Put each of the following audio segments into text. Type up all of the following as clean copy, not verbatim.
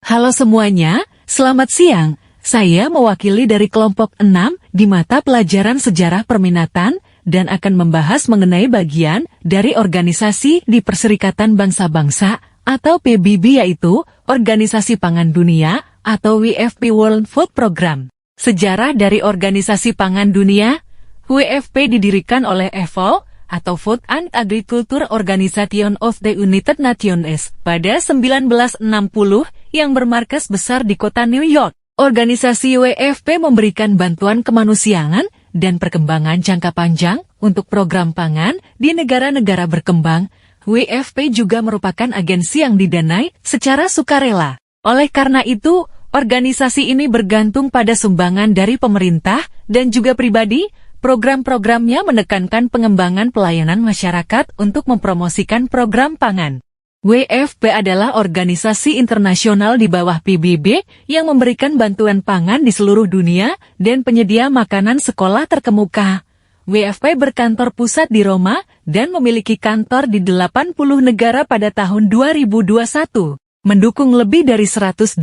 Halo semuanya, selamat siang. Saya mewakili dari kelompok 6 di mata pelajaran sejarah perminatan dan akan membahas mengenai bagian dari organisasi di Perserikatan Bangsa-Bangsa atau PBB, yaitu Organisasi Pangan Dunia atau WFP World Food Program. Sejarah dari Organisasi Pangan Dunia, WFP didirikan oleh FAO atau Food and Agriculture Organization of the United Nations pada 1960 yang bermarkas besar di kota New York. Organisasi WFP memberikan bantuan kemanusiaan dan perkembangan jangka panjang untuk program pangan di negara-negara berkembang. WFP juga merupakan agensi yang didanai secara sukarela. Oleh karena itu, organisasi ini bergantung pada sumbangan dari pemerintah dan juga pribadi. Program-programnya menekankan pengembangan pelayanan masyarakat untuk mempromosikan program pangan. WFP adalah organisasi internasional di bawah PBB yang memberikan bantuan pangan di seluruh dunia dan penyedia makanan sekolah terkemuka. WFP berkantor pusat di Roma dan memiliki kantor di 80 negara pada tahun 2021. Mendukung lebih dari 128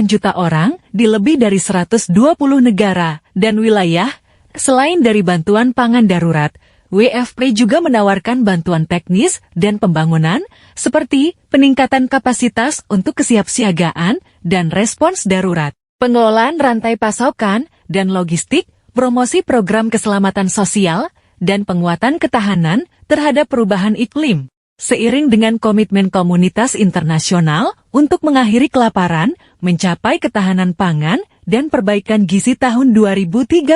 juta orang di lebih dari 120 negara dan wilayah. Selain dari bantuan pangan darurat, WFP juga menawarkan bantuan teknis dan pembangunan, seperti peningkatan kapasitas untuk kesiapsiagaan dan respons darurat, pengelolaan rantai pasokan dan logistik, promosi program keselamatan sosial, dan penguatan ketahanan terhadap perubahan iklim. Seiring dengan komitmen komunitas internasional untuk mengakhiri kelaparan, mencapai ketahanan pangan, dan perbaikan gizi tahun 2030,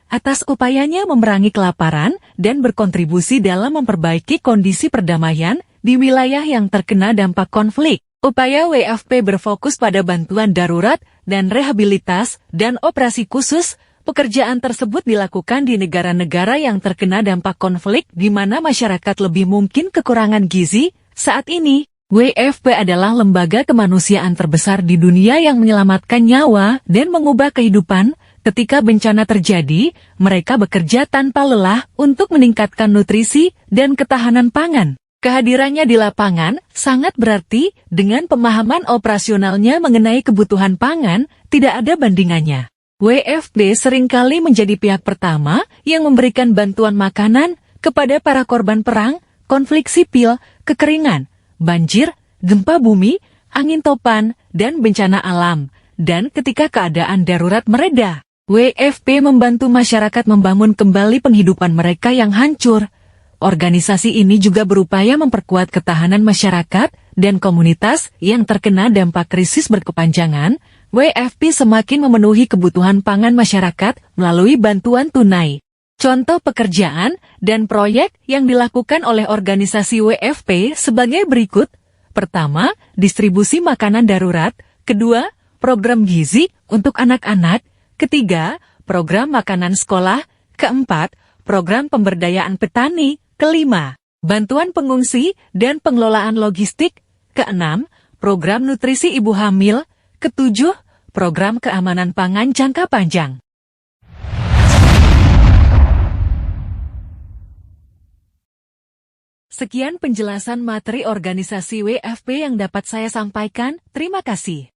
atas upayanya memerangi kelaparan dan berkontribusi dalam memperbaiki kondisi perdamaian di wilayah yang terkena dampak konflik. Upaya WFP berfokus pada bantuan darurat dan rehabilitas dan operasi khusus. Pekerjaan tersebut dilakukan di negara-negara yang terkena dampak konflik di mana masyarakat lebih mungkin kekurangan gizi. Saat ini, WFP adalah lembaga kemanusiaan terbesar di dunia yang menyelamatkan nyawa dan mengubah kehidupan. Ketika bencana terjadi, mereka bekerja tanpa lelah untuk meningkatkan nutrisi dan ketahanan pangan. Kehadirannya di lapangan sangat berarti dengan pemahaman operasionalnya mengenai kebutuhan pangan, tidak ada bandingannya. WFP seringkali menjadi pihak pertama yang memberikan bantuan makanan kepada para korban perang, konflik sipil, kekeringan, banjir, gempa bumi, angin topan, dan bencana alam. Dan ketika keadaan darurat mereda, WFP membantu masyarakat membangun kembali penghidupan mereka yang hancur. Organisasi ini juga berupaya memperkuat ketahanan masyarakat dan komunitas yang terkena dampak krisis berkepanjangan. WFP semakin memenuhi kebutuhan pangan masyarakat melalui bantuan tunai. Contoh pekerjaan dan proyek yang dilakukan oleh organisasi WFP sebagai berikut. Pertama, distribusi makanan darurat. Kedua, program gizi untuk anak-anak. Ketiga, program makanan sekolah. Keempat, program pemberdayaan petani. Kelima, bantuan pengungsi dan pengelolaan logistik. Keenam, program nutrisi ibu hamil. Ketujuh, program keamanan pangan jangka panjang. Sekian penjelasan materi organisasi WFP yang dapat saya sampaikan. Terima kasih.